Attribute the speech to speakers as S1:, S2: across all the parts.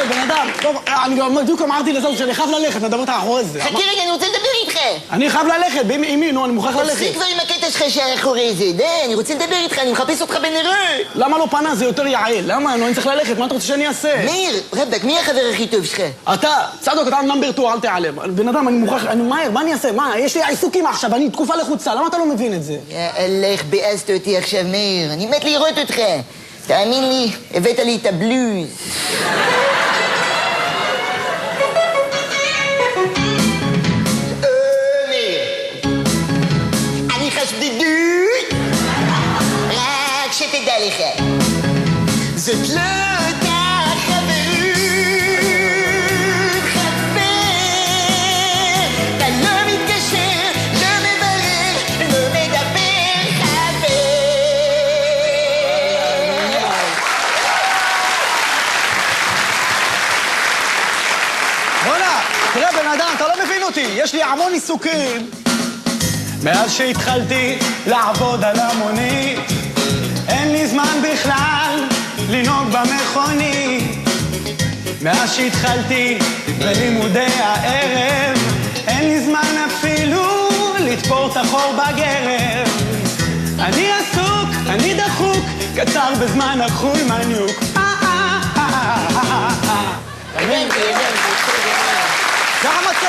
S1: בן אדם. טוב, אני גם בדיוק אמרתי לזוז שאני חייב ללכת, נדבר את האחורי זה.
S2: חכה רגע, אני רוצה לדבר איתך.
S1: אני חייב ללכת, עם מי? נו, אני מוכרח ללכת.
S2: תפסיק כבר עם הקטע שלך שהאחורי זה, די, אני רוצה לדבר איתך, אני מחפש אותך בנרות.
S1: למה לא פנה? זה יותר יעל. למה? אני צריך ללכת, מה אתה רוצה שאני אעשה?
S2: מאיר, רבק, מי החבר הכי טוב שלך?
S1: אתה, צדוק, אתה נאמבר 2, אל תיעלם. בן אדם, אני מוכרח, אני מהר, מה אני אעשה? מה, יש לי עיסוקים עכשיו, אני תקופה לחוצה, למה אתה לא מבין את זה?
S2: יאללה, ביאסת אותי עכשיו, מאיר, אני מת לראות אותך. תאמין לי, הבאת לי את הבלוז. אני חשדדות, רק שתדע לך. זאת לא אותה חברות, חבר. אתה לא מתקשר, לא מברר, לא מדבר, חבר.
S1: בוא'נה, תראה בן אדם, אתה לא מבין אותי, יש לי המון עיסוקים. מאז שהתחלתי לעבוד על המונית, אין לי זמן בכלל לנהוג במכונית. מאז שהתחלתי בלימודי הערב, אין לי זמן אפילו לתפור את החור בגרב. אני עסוק, אני דחוק, קצר בזמן החול מניוק. זה המצב.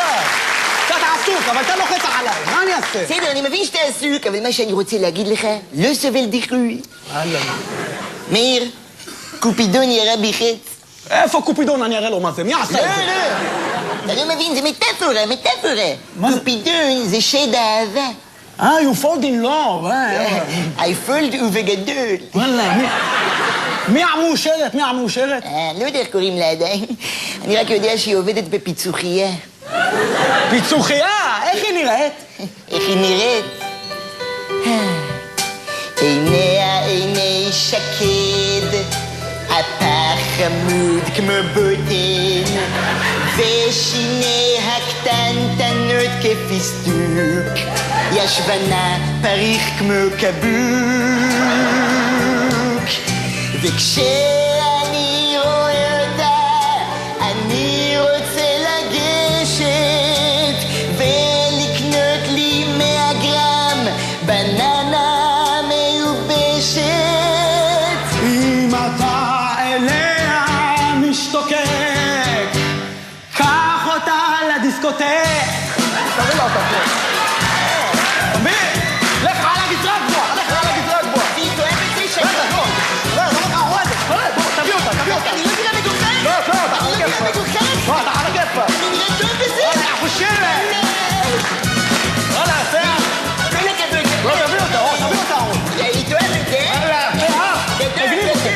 S1: אתה עסוק, אבל אתה לוחץ עליי, מה אני אעשה?
S2: בסדר, אני מבין שאתה עסוק, אבל מה שאני רוצה להגיד לך, לא סובל דיחוי.
S1: הלאה.
S2: מאיר, קופידון ירה בי חץ.
S1: איפה קופידון? אני אראה לו מה זה, מי עשה את זה?
S2: אתה לא מבין, זה מטאפורה, מטאפורה. קופידון זה שד האהבה.
S1: you fall in love.
S2: I fold ובגדול.
S1: וואלה, מי המאושרת? מי המאושרת?
S2: לא יודע איך קוראים לה עדיין. אני רק יודע שהיא עובדת בפיצוחייה.
S1: פיצוחייה? איך היא נראית?
S2: איך היא נראית? עיניה עיני שקד, הפח חמוד כמו בוטן, ושיניה הקטנטנות כפיסטוק, ישבנה פריך כמו קבוק. וכשאני רואה אותה, אני רוצה לגשת ולקנות לי 100 גרם בננה מיובשת.
S1: אם אתה אליה משתוקק, קח אותה לדיסקוטק. תביא לה אותה פה. תמיר, לך על הגזרה גבוהה, לך על הגזרה גבוהה.
S2: והיא תואמת לי שאני...
S1: תביא אותה.
S2: אני לא נראה מגוחך?
S1: לא, אתה
S2: אני לא נראה מגוחך?
S1: אתה על הכיפה.
S2: אני נראה טוב בזה?
S1: וואלה, חושבת. וואלה, שיער.
S2: תן לקבל.
S1: לא, תביא אותה.
S2: היא תואמת,
S1: וואלה, שיער. תגניב אותה.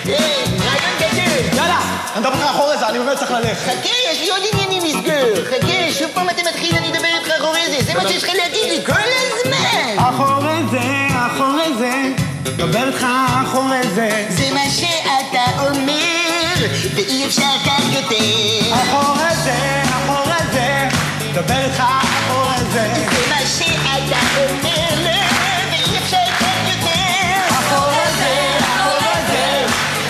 S2: רעיון גדול.
S1: יאללה, אני מדבר לך אחורי זה, אני באמת צריך ללכת.
S2: חכה, יש לי עוד עניינים לסגור. חכה, שוב פעם אתה מתחיל, אני אדבר איתך אחורי זה. זה מה שיש לך להגיד לי כל הזמן.
S1: אחורי זה, דבר איתך אחורי זה.
S2: זה מה שאתה אומר, ואי אפשר כך יותר.
S1: אחורי זה, דבר איתך אחורי זה.
S2: זה מה שאתה אומר, ואי אפשר כך יותר.
S1: אחורי זה,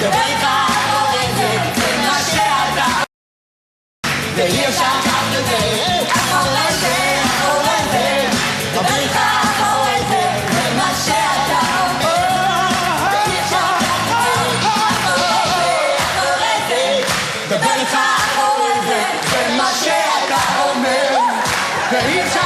S1: דבר איתך אחורי זה. זה מה שאתה ואי אפשר כך יותר. אחורי זה, דבר איתך אחורי זה. זה מה שאתה אומר. ואי אפשר כך יותר. דבר איתך אחורי זה. זה מה שאתה אומר. ואי אפשר